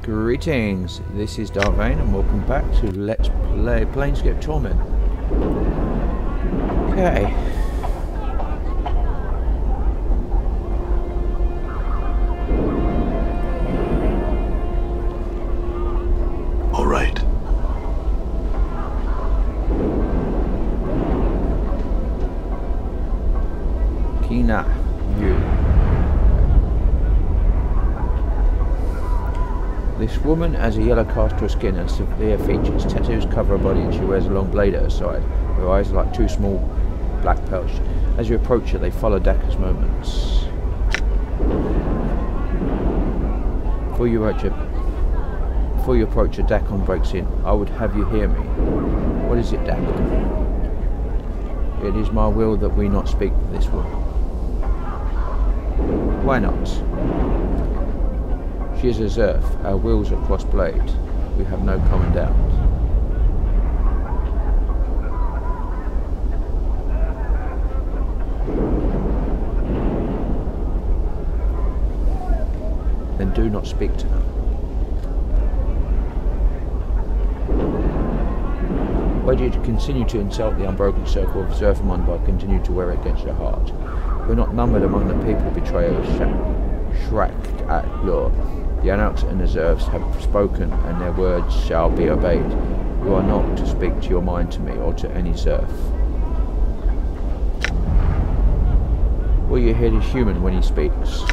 Greetings, this is Vane and welcome back to Let's Play Planescape Torment. Okay. All right. Kina, you. This woman has a yellow cast to her skin and severe features. Tattoos cover her body and she wears a long blade at her side. Her eyes are like two small black pearls. As you approach her, they follow Dakka's movements. Before you approach her, Dakon breaks in. I would have you hear me. What is it, Dakon? It is my will that we not speak to this woman. Why not? She is a Zerf. Our wills are cross-blade. We have no common doubt. Then do not speak to her. Why do you continue to insult the unbroken circle of Zerfamon by continuing to wear it against your heart? You are not numbered among the people betrayers shracked at law. The Anarchs and the Zerfs have spoken, and their words shall be obeyed. You are not to speak to your mind to me, or to any Zerf. Will you hear the human when he speaks?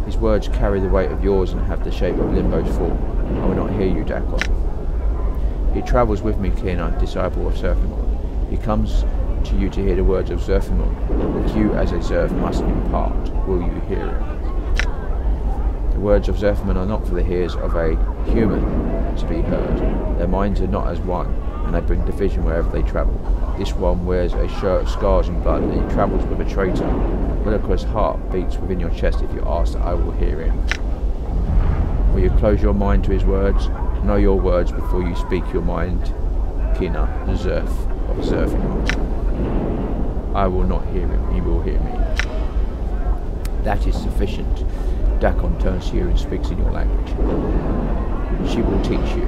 His words carry the weight of yours and have the shape of Limbo's form. I will not hear you, Dakon. He travels with me, Kina, disciple of Zerfamon. He comes to you to hear the words of Zerfamon, which you as a Zerf must impart. Will you hear him? The words of Zerfamon are not for the ears of a human to be heard. Their minds are not as one, and they bring division wherever they travel. This one wears a shirt of scars and blood, and he travels with a traitor. Williker's heart beats within your chest. If you ask, I will hear him. Will you close your mind to his words? Know your words before you speak your mind. Kina, the Zerf of Zerfamon. I will not hear him, he will hear me. That is sufficient. Dakon turns to you and speaks in your language. She will teach you.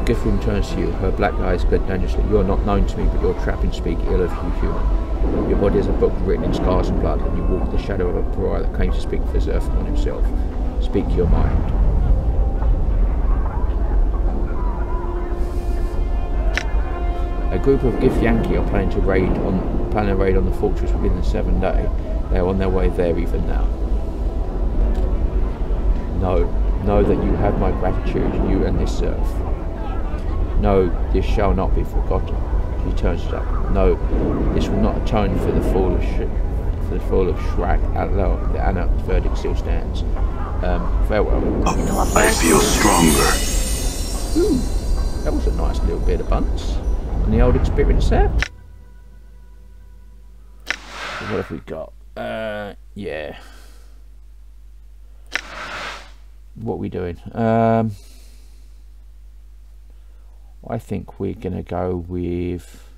Gifrim turns to you, her black eyes glint dangerously. You are not known to me, but your trappings speak ill of you, human. Your body is a book written in scars and blood, and you walk the shadow of a pariah that came to speak for Zerfamon himself. Speak your mind. A group of Githyanki are planning a raid on the fortress within the 7th day. They are on their way there even now. Know that you have my gratitude, you and this Zerf. No, this shall not be forgotten. She turns to Dakka. No, this will not atone for the fall of Shrag Atlo. The Anarch's verdict still stands. Farewell. I feel stronger. Ooh, that was a nice little bit of bunts. And the old experience there. So what have we got? Yeah. What are we doing? I think we're gonna go with.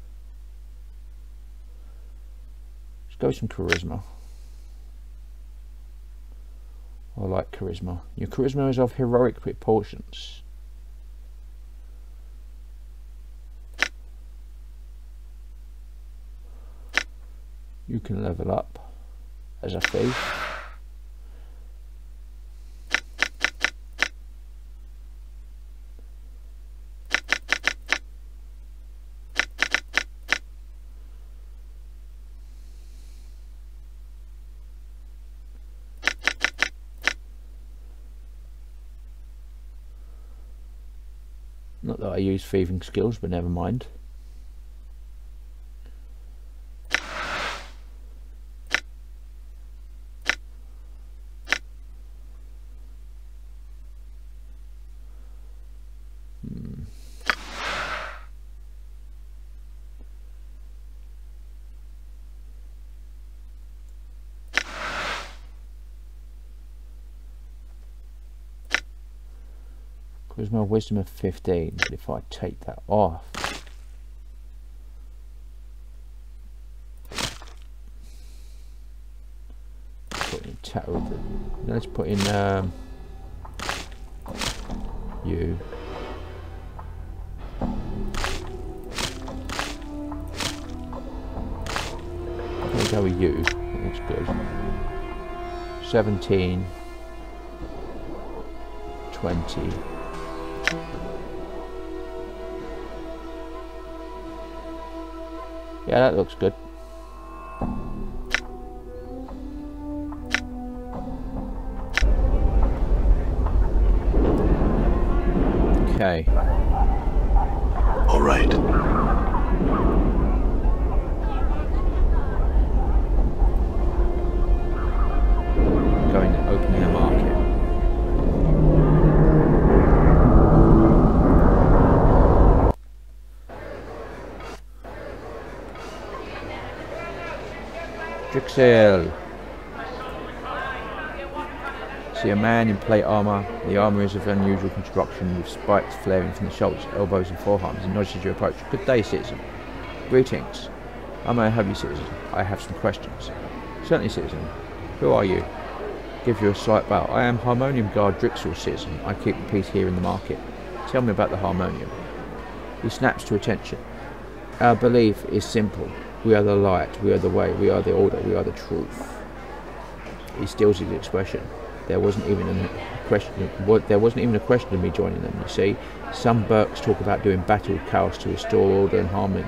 Let's go with some charisma. I like charisma. Your charisma is of heroic proportions. You can level up as a thief. Not that I use thieving skills, but never mind. Where's my wisdom of 15? But if I take that off, tattoo with it. Let's put in you. Let's go with you. That's good. 17, 20. Yeah, that looks good. Okay. All right. Going to opening a market. Drixel. See a man in plate armour. The armour is of unusual construction with spikes flaring from the shoulders, elbows and forearms and nudges your approach. Good day, citizen. Greetings. I may help you, citizen. I have some questions. Certainly, citizen. Who are you? Give you a slight bow. I am Harmonium Guard Drixel, citizen. I keep the peace here in the market. Tell me about the Harmonium. He snaps to attention. Our belief is simple. We are the light, we are the way, we are the order, we are the truth. He steals his expression. There wasn't even a question. There wasn't even a question of me joining them. You see, some Burks talk about doing battle with chaos to restore order and harmony,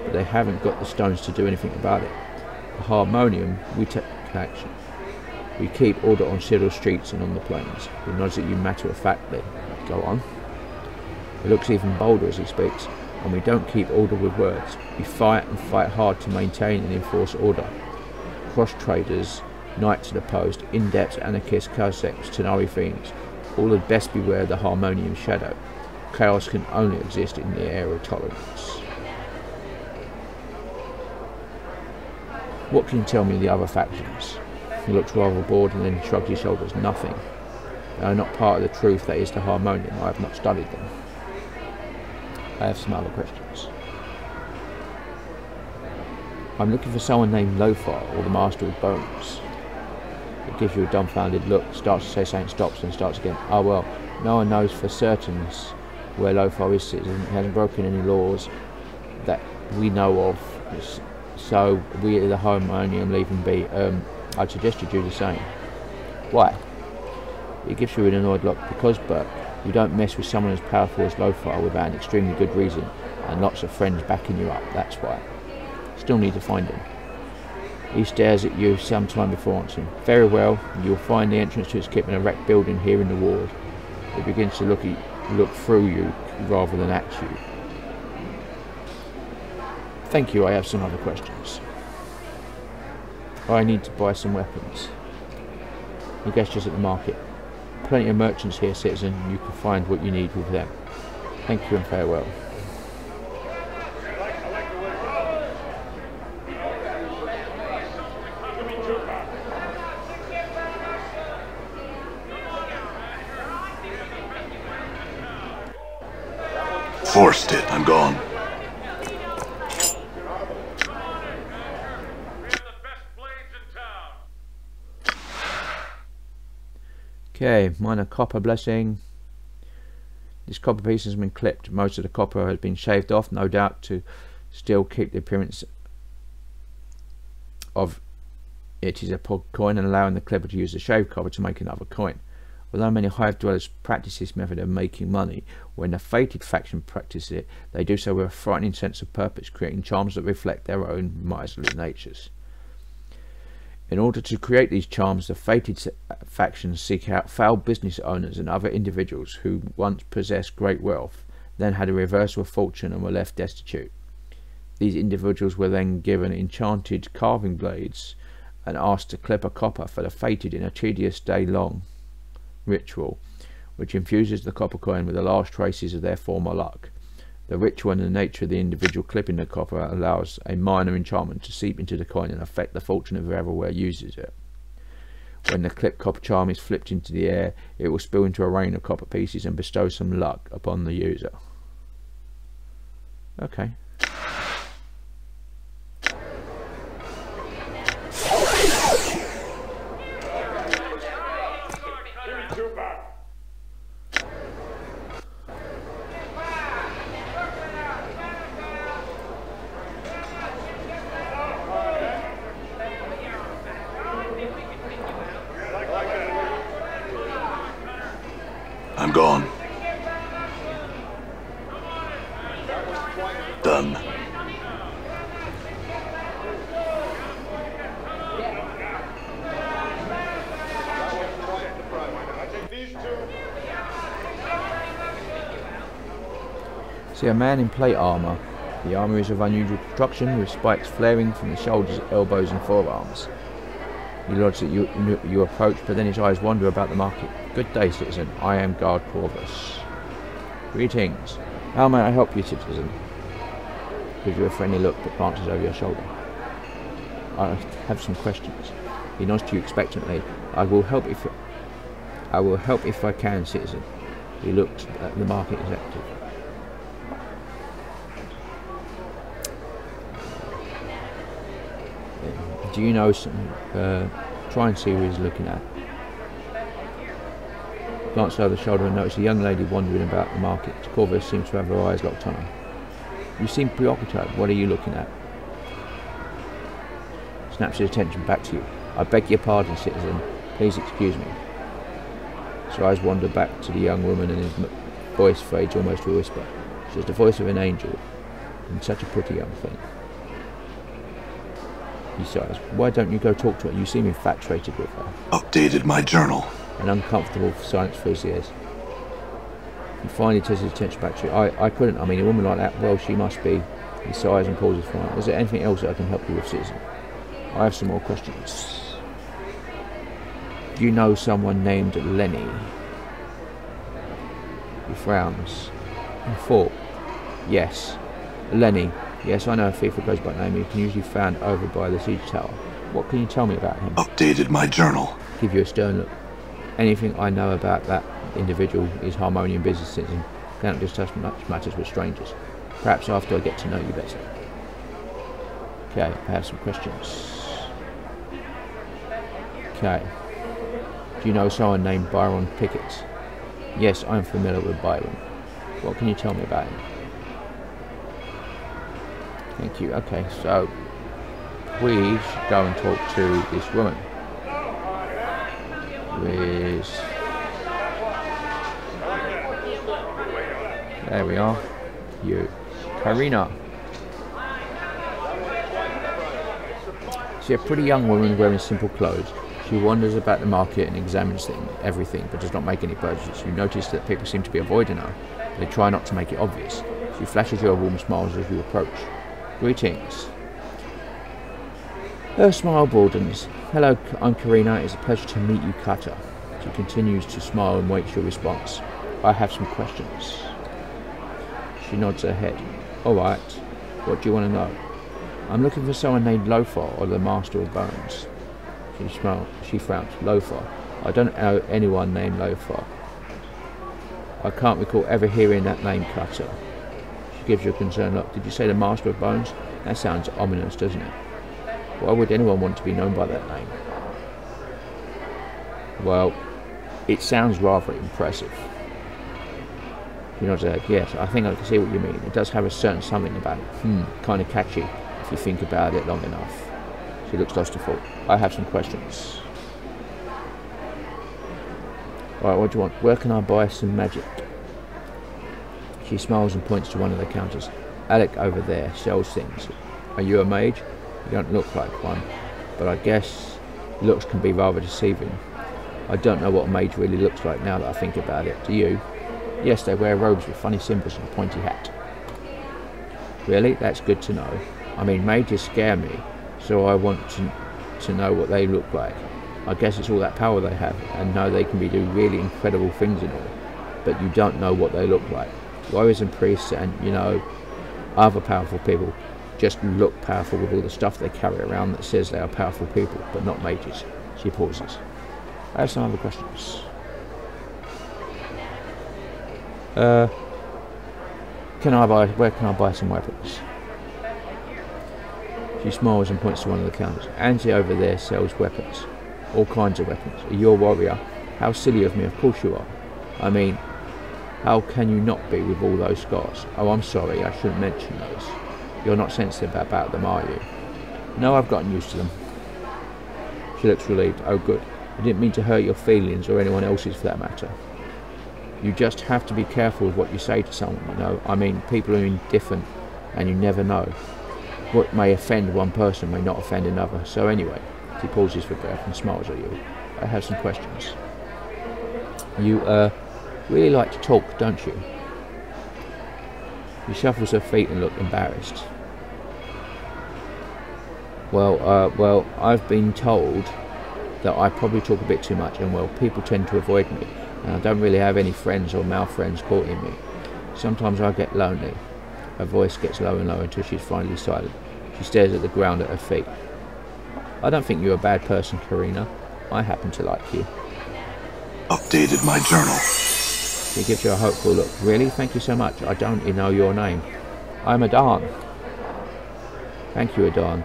but they haven't got the stones to do anything about it. The Harmonium, we take action. We keep order on Cyril streets and on the plains. He nods at you matter-of-factly. Go on. He looks even bolder as he speaks. And we don't keep order with words. We fight and fight hard to maintain and enforce order. Cross-traders, knights of the post, in-depth anarchists, Cossacks, Tenari fiends, all had best beware of the Harmonium shadow. Chaos can only exist in the air of tolerance. What can you tell me of the other factions? He looks rather bored and then shrugs his shoulders. Nothing. They are not part of the truth that is the Harmonium. I have not studied them. I have some other questions. I'm looking for someone named Lothar or the Master of Bones. It gives you a dumbfounded look, starts to say something, stops and starts again. Oh well, no one knows for certain where Lothar is citizen. He hasn't broken any laws that we know of, so we at the Harmonium leave him be. I'd suggest you do the same. Why? It gives you an annoyed look. Because, Burke, you don't mess with someone as powerful as Lothar without an extremely good reason and lots of friends backing you up, that's why. Still need to find him. He stares at you some time before answering. Very well, you'll find the entrance to his kit in a wrecked building here in the ward. He begins to look through you rather than at you. Thank you, I have some other questions. I need to buy some weapons. He gestures at the market. Plenty of merchants here, citizen. You can find what you need with them. Thank you and farewell. Forced it. I'm gone. Okay, minor copper blessing. This copper piece has been clipped. Most of the copper has been shaved off, no doubt to still keep the appearance of it is a coin and allowing the clipper to use the shaved copper to make another coin. Although many hive dwellers practice this method of making money, when the fated faction practice it, they do so with a frightening sense of purpose, creating charms that reflect their own miserly natures. In order to create these charms, the fated factions seek out foul business owners and other individuals who once possessed great wealth, then had a reversal of fortune and were left destitute. These individuals were then given enchanted carving blades and asked to clip a copper for the fated in a tedious day-long ritual, which infuses the copper coin with the last traces of their former luck. The ritual and the nature of the individual clipping the copper allows a minor enchantment to seep into the coin and affect the fortune of whoever uses it. When the clipped copper charm is flipped into the air, it will spill into a rain of copper pieces and bestow some luck upon the user. Okay. gone. Done. See a man in plate armour. The armour is of unusual construction, with spikes flaring from the shoulders, elbows and forearms. He nods at you approach, but then his eyes wander about the market. Good day, citizen. I am Guard Corvus. Greetings. How may I help you, citizen? Gives you a friendly look that glances over your shoulder. I have some questions. He nods to you expectantly. I will help if I can, citizen. He looks at the market executive. Do you know some? Try and see who he's looking at. Glance over the shoulder and notice a young lady wandering about the market. Corvus seems to have her eyes locked on her. You seem preoccupied. What are you looking at? Snaps his attention back to you. I beg your pardon, citizen. Please excuse me. His eyes wander back to the young woman and his voice fades almost to a whisper. She has the voice of an angel and such a pretty young thing. He sighs. Why don't you go talk to her? You seem infatuated with her. Updated my journal. An uncomfortable silence fills the ears. He finally turns his attention back to you. I couldn't. I mean, a woman like that, well, she must be. He sighs and pauses for a moment. Is there anything else that I can help you with, citizen? I have some more questions. Do you know someone named Lenny? He frowns. And thought. Yes. Lenny. Yes, I know a thief who goes by name. He can usually be found over by the siege tower. What can you tell me about him? Updated my journal. Give you a stern look. Anything I know about that individual is harmonium business, citizen. Cannot discuss much matters with strangers. Perhaps after I get to know you better. Okay, I have some questions. Okay. Do you know someone named Byron Pickett? Yes, I am familiar with Byron. What can you tell me about him? Thank you. Okay, so we should go and talk to this woman. There we are. You. Karina. She's a pretty young woman wearing simple clothes. She wanders about the market and examines everything, but does not make any purchases. You notice that people seem to be avoiding her. They try not to make it obvious. She flashes you a warm smile as you approach. Greetings. Her smile broadens. Hello, I'm Karina. It's a pleasure to meet you, Cutter. She continues to smile and waits your response. I have some questions. She nods her head. Alright. What do you want to know? I'm looking for someone named Lothar or the Master of Bones. She frowns. Lothar. I don't know anyone named Lothar. I can't recall ever hearing that name, Cutter. Gives you a concerned look. Did you say the Master of Bones? That sounds ominous, doesn't it? Why would anyone want to be known by that name? Well, it sounds rather impressive. You know, yes, I think I can see what you mean. It does have a certain something about it. Kind of catchy if you think about it long enough. She looks lost to thought. I have some questions. Alright, what do you want? Where can I buy some magic? She smiles and points to one of the counters. Alec over there sells things. Are you a mage? You don't look like one, but I guess looks can be rather deceiving. I don't know what a mage really looks like now that I think about it. Do you? Yes, they wear robes with funny symbols and a pointy hat. Really? That's good to know. I mean, mages scare me, so I want to know what they look like. I guess it's all that power they have, and know they can do really incredible things and all, but you don't know what they look like. Warriors and priests and, you know, other powerful people just look powerful with all the stuff they carry around that says they are powerful people, but not mages. She pauses. I have some other questions. Where can I buy some weapons? She smiles and points to one of the counters. Angie over there sells weapons. All kinds of weapons. Are you a warrior? How silly of me, of course you are. I mean, how can you not be with all those scars? Oh, I'm sorry, I shouldn't mention those. You're not sensitive about them, are you? No, I've gotten used to them. She looks relieved. Oh, good. I didn't mean to hurt your feelings, or anyone else's for that matter. You just have to be careful with what you say to someone, you know. I mean, people are indifferent, and you never know. What may offend one person may not offend another. So anyway, he pauses for breath and smiles at you. I have some questions. You, really like to talk, don't you? She shuffles her feet and looks embarrassed. Well, I've been told that I probably talk a bit too much, and well, people tend to avoid me, and I don't really have any friends or male friends courting me. Sometimes I get lonely. Her voice gets lower and lower until she's finally silent. She stares at the ground at her feet. I don't think you're a bad person, Karina. I happen to like you. Updated my journal. She gives you a hopeful look. Really? Thank you so much. I don't know your name. I'm Adan. Thank you, Adan.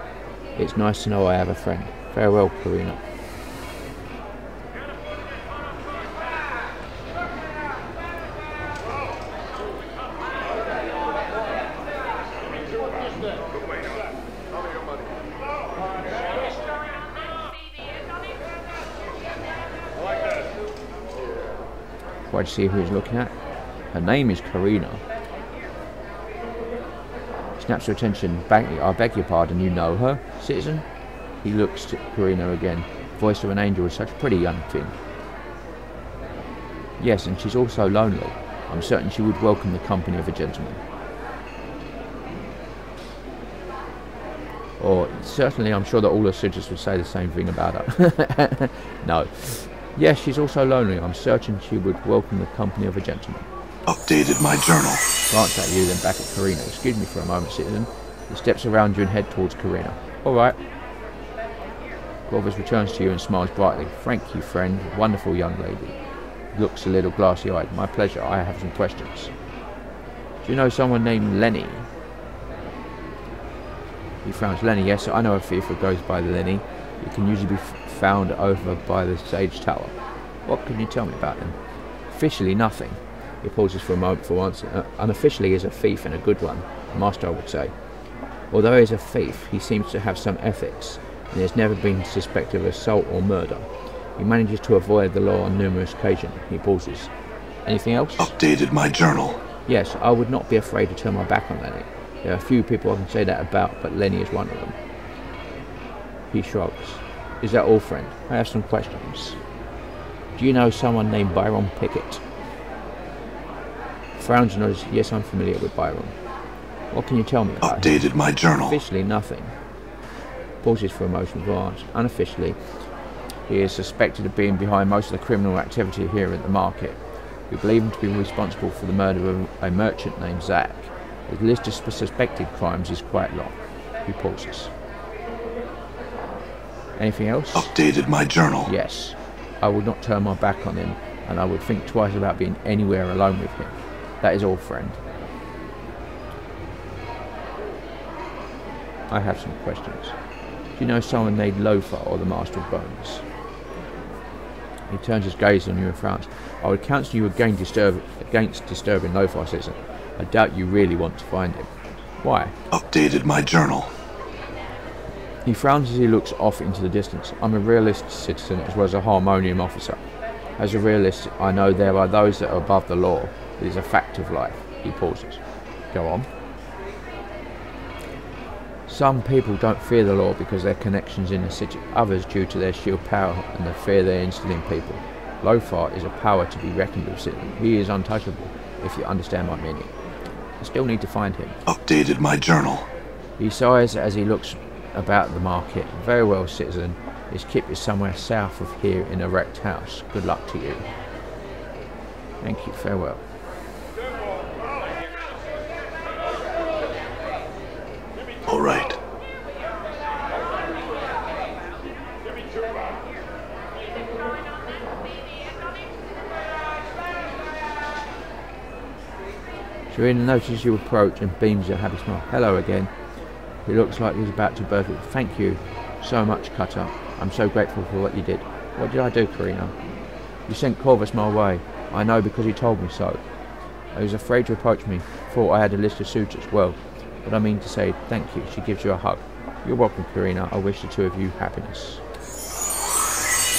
It's nice to know I have a friend. Farewell, Karina. Tried to see who he's looking at. Her name is Karina. Snaps her attention. I beg your pardon, you know her, citizen? He looks at Karina again. Voice of an angel with such a pretty young thing. Yes, and she's also lonely. I'm certain she would welcome the company of a gentleman. Or certainly I'm sure that all her suitors would say the same thing about her. No. Yes, she's also lonely. I'm certain she would welcome the company of a gentleman. Updated my journal. Glance at you, then back at Karina. Excuse me for a moment, citizen. He steps around you and head towards Karina. All right. Corvus returns to you and smiles brightly. Thank you, friend. Wonderful young lady. Looks a little glassy-eyed. My pleasure. I have some questions. Do you know someone named Lenny? He frowns. Lenny, yes, I know a thief who goes by the Lenny. He can usually be found over by the Sage Tower. What can you tell me about him? Officially, nothing. He pauses for a moment for answer. Unofficially, is a thief and a good one, Master, I would say. Although he is a thief, he seems to have some ethics, and he has never been suspected of assault or murder. He manages to avoid the law on numerous occasions. He pauses. Anything else? Updated my journal. Yes, I would not be afraid to turn my back on Lenny. There are a few people I can say that about, but Lenny is one of them. He shrugs. Is that all, friend? I have some questions. Do you know someone named Byron Pickett? Frowns and nods. Yes, I'm familiar with Byron. What can you tell me about him? Updated my journal. Officially, nothing. Pauses for a motion for answer. Unofficially, he is suspected of being behind most of the criminal activity here at the market. We believe him to be responsible for the murder of a merchant named Zach. His list of suspected crimes is quite long. He pauses. Anything else? Updated my journal. Yes. I would not turn my back on him, and I would think twice about being anywhere alone with him. That is all, friend. I have some questions. Do you know someone named Lothar or the Master of Bones? He turns his gaze on you and frowns. I would counsel you against disturbing Lothar, citizen. I doubt you really want to find him. Why? Updated my journal. He frowns as he looks off into the distance. I'm a realist citizen as well as a harmonium officer. As a realist, I know there are those that are above the law. It is a fact of life. He pauses. Go on. Some people don't fear the law because of their connections in the city. Others due to their sheer power and the fear they instill in people. Lothar is a power to be reckoned with, citizen. He is untouchable, if you understand my meaning. I still need to find him. Updated my journal. He sighs as he looks about the market. Very well, citizen. His kip is somewhere south of here in a wrecked house. Good luck to you. Thank you. Farewell. All right. Serena notices you approach and beams a happy smile. Hello again. He looks like he's about to burst. Thank you so much, Cutter. I'm so grateful for what you did. What did I do, Karina? You sent Corvus my way. I know because he told me so. He was afraid to approach me. Thought I had a list of suitors. Well, but I mean to say thank you. She gives you a hug. You're welcome, Karina. I wish the two of you happiness.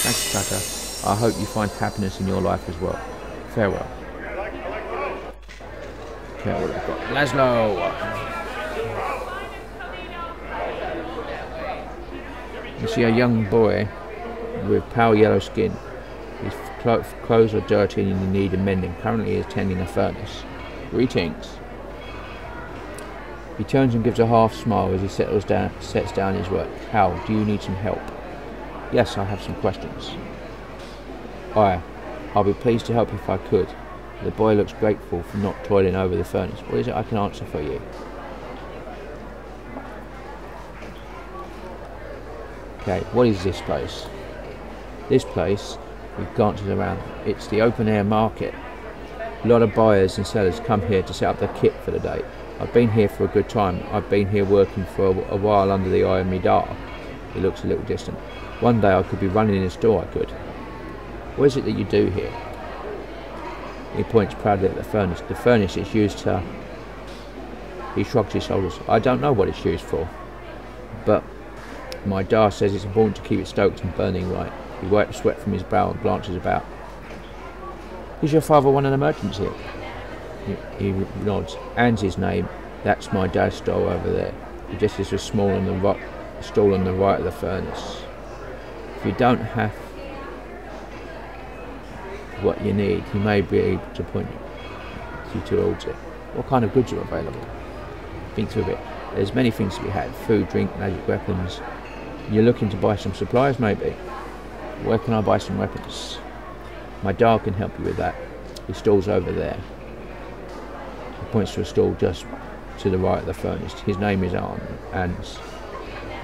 Thank you, Cutter. I hope you find happiness in your life as well. Farewell. Okay, what have I got? Laszlo! You see a young boy with pale yellow skin. His clothes are dirty and in need of mending. Currently he is tending a furnace. Greetings. He turns and gives a half smile as he sets down his work. How? Do you need some help? Yes, I have some questions. I'll be pleased to help if I could. The boy looks grateful for not toiling over the furnace. What is it I can answer for you? Okay, what is this place? This place, he glances around. It's the open air market. A lot of buyers and sellers come here to set up their kit for the day. I've been here for a good time. I've been here working for a while under the eye of Midar. He looks a little distant. One day I could be running in a store, I could. What is it that you do here? He points proudly at the furnace. The furnace is used to... He shrugs his shoulders. I don't know what it's used for. But my Dar says it's important to keep it stoked and burning right. He wipes sweat from his brow and glances about. Is your father want an emergency? He nods. Anne's his name. That's my dad's stall over there. He just is a stall on the right of the furnace. If you don't have what you need, he may be able to point you towards it. What kind of goods are available? Think through a bit. There's many things to be had. Food, drink, magic weapons. You're looking to buy some supplies, maybe? Where can I buy some weapons? My dad can help you with that. His stall's over there. He points to a stall just to the right of the furnace. His name is Ans.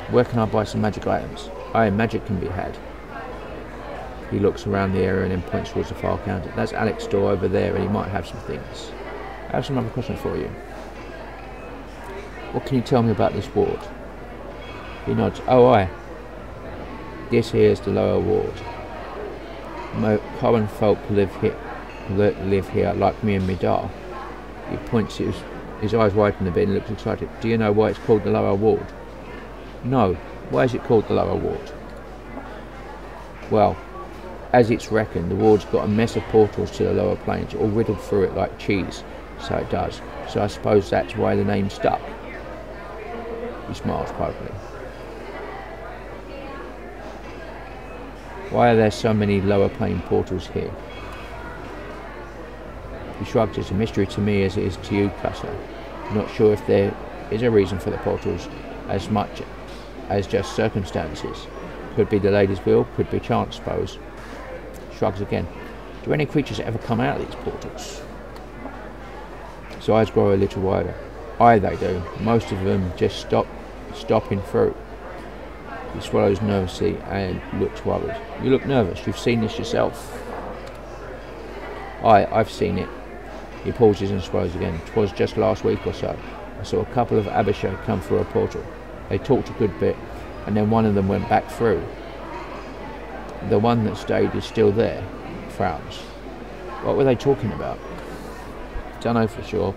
Where can I buy some magic items? Aye, magic can be had. He looks around the area and then points towards the far counter. That's Alex's store over there, and he might have some things. I have some other questions for you. What can you tell me about this ward? He nods. Oh, aye. This here is the lower ward. Common folk live here like me and Midar. He points his eyes widen a bit and looks excited. Do you know why it's called the lower ward? No. Why is it called the lower ward? Well, as it's reckoned, the ward's got a mess of portals to the lower planes, all riddled through it like cheese. So it does. So I suppose that's why the name stuck. He smiles privately. Why are there so many lower plane portals here? He shrugs. It's a mystery to me as it is to you, Custer. I'm not sure if there is a reason for the portals as much as just circumstances. Could be the lady's will, could be chance, suppose. Shrugs again. Do any creatures ever come out of these portals? His eyes grow a little wider. Aye, they do. Most of them just stopping through. He swallows nervously and looks worried. You look nervous. You've seen this yourself. Aye, I've seen it. He pauses and swallows again. 'Twas just last week or so. I saw a couple of Abishai come through a portal. They talked a good bit, and then one of them went back through. The one that stayed is still there. Frowns. What were they talking about? Don't know for sure.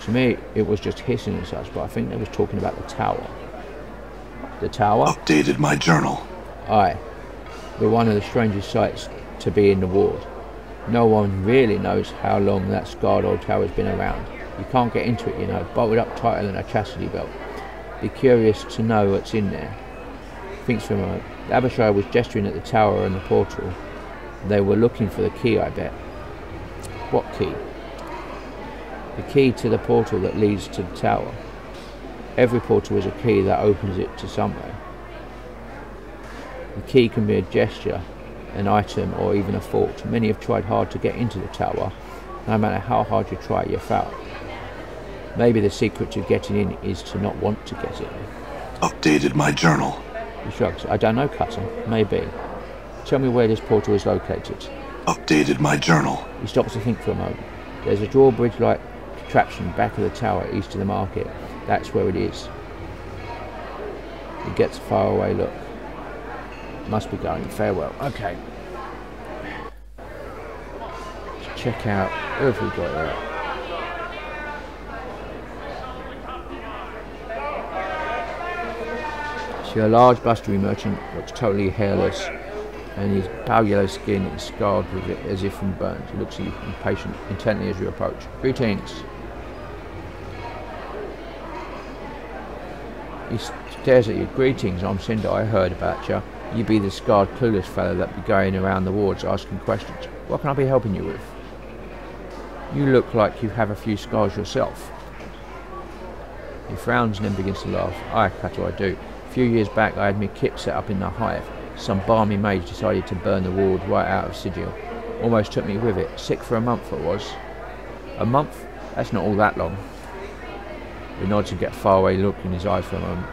To me, it was just hissing and such, but I think they was talking about the tower. The tower? Updated my journal. Aye. We're one of the strangest sights to be in the ward. No one really knows how long that scarred old tower's been around. You can't get into it, you know, bolted up tighter than a chastity belt. Be curious to know what's in there. Thinks for a moment. The Abishai was gesturing at the tower and the portal. They were looking for the key, I bet. What key? The key to the portal that leads to the tower. Every portal is a key that opens it to somewhere. The key can be a gesture, an item, or even a thought. Many have tried hard to get into the tower. No matter how hard you try, you fail. Maybe the secret to getting in is to not want to get in. Updated my journal. He shrugs. I don't know, Cutter. Maybe. Tell me where this portal is located. Updated my journal. He stops to think for a moment. There's a drawbridge-like contraption back of the tower east of the market. That's where it is. He gets a faraway look. Must be going. Farewell. Okay. Let's check out who have we got here. See, a large blustery merchant looks totally hairless, and his pale yellow skin is scarred with it as if from burns. He looks at you impatient, intently as you approach. Greetings. He stares at you. Greetings, I'm Cinder. I heard about you. You be the scarred, clueless fellow that be going around the wards asking questions. What can I be helping you with? You look like you have a few scars yourself. He frowns and then begins to laugh. Aye, Kato, I do. A few years back I had me kit set up in the hive. Some balmy mage decided to burn the ward right out of sigil. Almost took me with it. Sick for a month I was. A month? That's not all that long. He nods and gets a faraway look in his eye for a moment.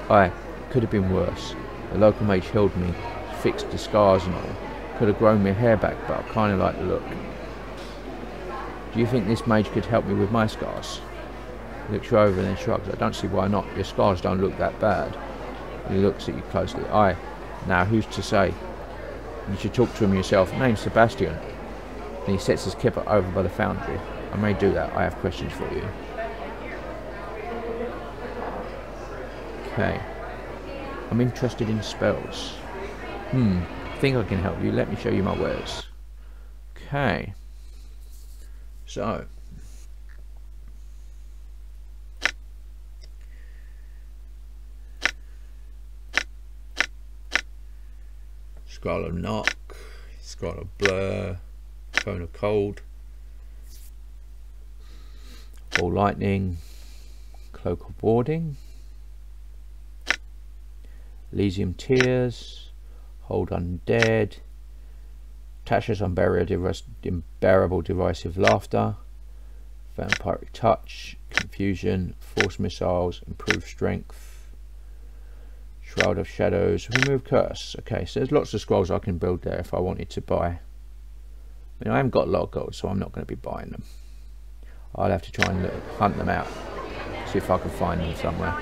Aye, could have been worse. The local mage healed me, fixed the scars and all. Could have grown my hair back, but I kind of like the look. Do you think this mage could help me with my scars? He looks you over and then shrugs. I don't see why not. Your scars don't look that bad. He looks at you closely. Aye, now who's to say? You should talk to him yourself. Name's Sebastian. And he sets his kipper over by the foundry. I may do that. I have questions for you. Okay. I'm interested in spells. Think I can help you. Let me show you my wares. Okay. So. Scroll of Knock, Scroll of Blur, Cone of Cold, Ball Lightning, Cloak of Warding, Elysium Tears, Hold Undead, Tasha's Unbearable Derisive Laughter, Vampiric Touch, Confusion, Force Missiles, Improved Strength, Shroud of Shadows, Remove Curse. Okay, so there's lots of scrolls I can build there if I wanted to buy. I mean, I haven't got a lot of gold, so I'm not going to be buying them. I'll have to try and hunt them out, see if I can find them somewhere.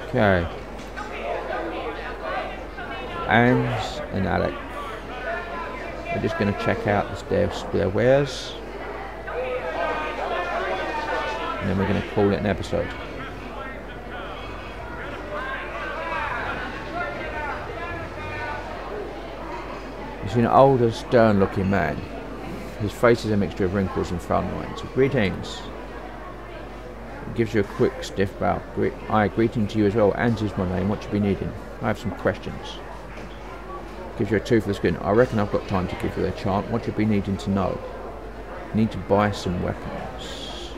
Okay. Anne's and Alec. We're just going to check out their wares. And then we're going to call it an episode. He's an older, stern-looking man. His face is a mixture of wrinkles and frown lines. Greetings. He gives you a quick, stiff bow. Aye, greeting to you as well. Anne's is my name. What you be needing? I have some questions. Gives you a toothless grin. I reckon I've got time to give you a chant. What you be needing to know? Need to buy some weapons.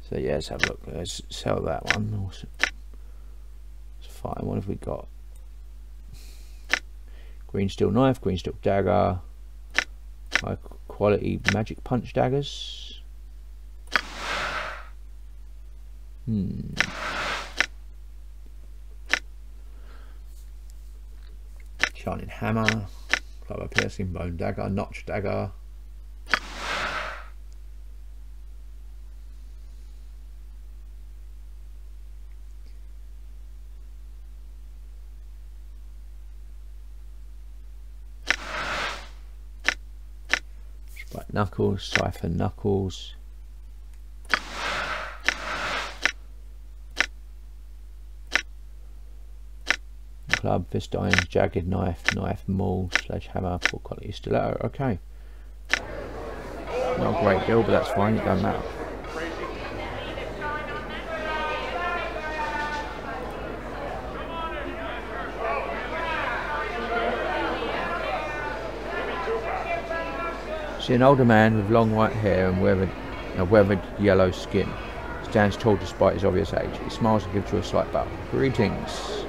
So yeah, let's have a look. Let's sell that one. Awesome. It's fine. What have we got? Green steel knife, green steel dagger, high quality magic punch daggers. Shining hammer, clover piercing bone dagger, notch dagger. Spike knuckles, siphon knuckles. Club, fist iron, jagged knife, knife, maul, sledgehammer, poor quality stiletto. Okay. Not a great deal, but that's fine, it doesn't matter. See an older man with long white hair and weathered yellow skin. Stands tall despite his obvious age. He smiles and gives you a slight bow. Greetings.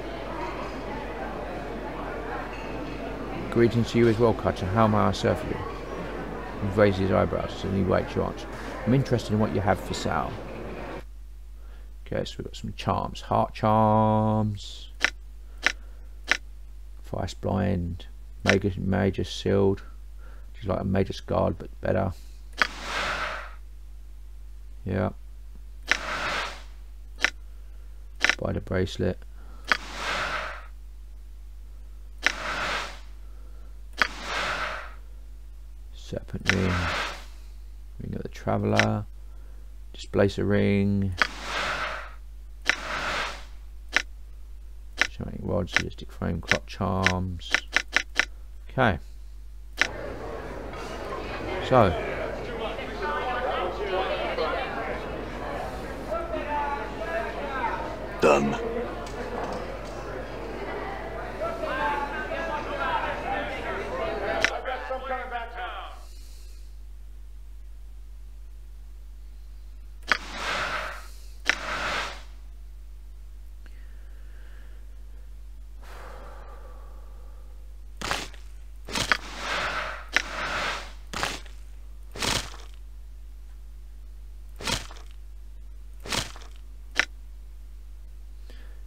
Greetings to you as well, Cutter. How may I serve you? He raises his eyebrows and he waits your answer. I'm interested in what you have for sale. Okay, so we've got some charms. Heart charms. Vice blind. Major sealed. Which is like a major scarred but better. Yeah. Spider bracelet. Serpent ring, ring of the traveller, displacer ring, shining rod, sadistic frame, clock charms. Okay, so done.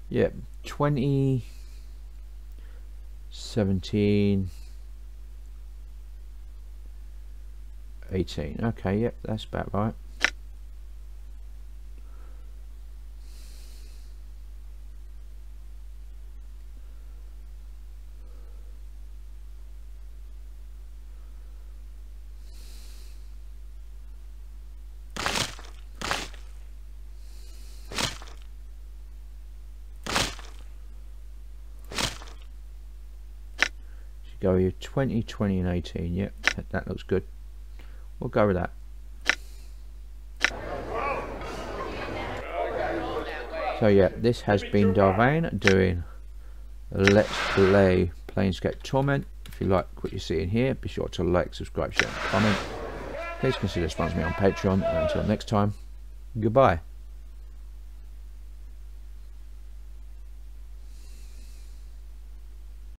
Yep, 2017 18. Okay, yep, that's about right. Go here 20, 20 and 18. Yep, that looks good. We'll go with that. So yeah, this has been Vane doing Let's Play Planescape Torment. If you like what you're seeing here, be sure to like, subscribe, share and comment. Please consider sponsoring me on Patreon, and until next time, goodbye.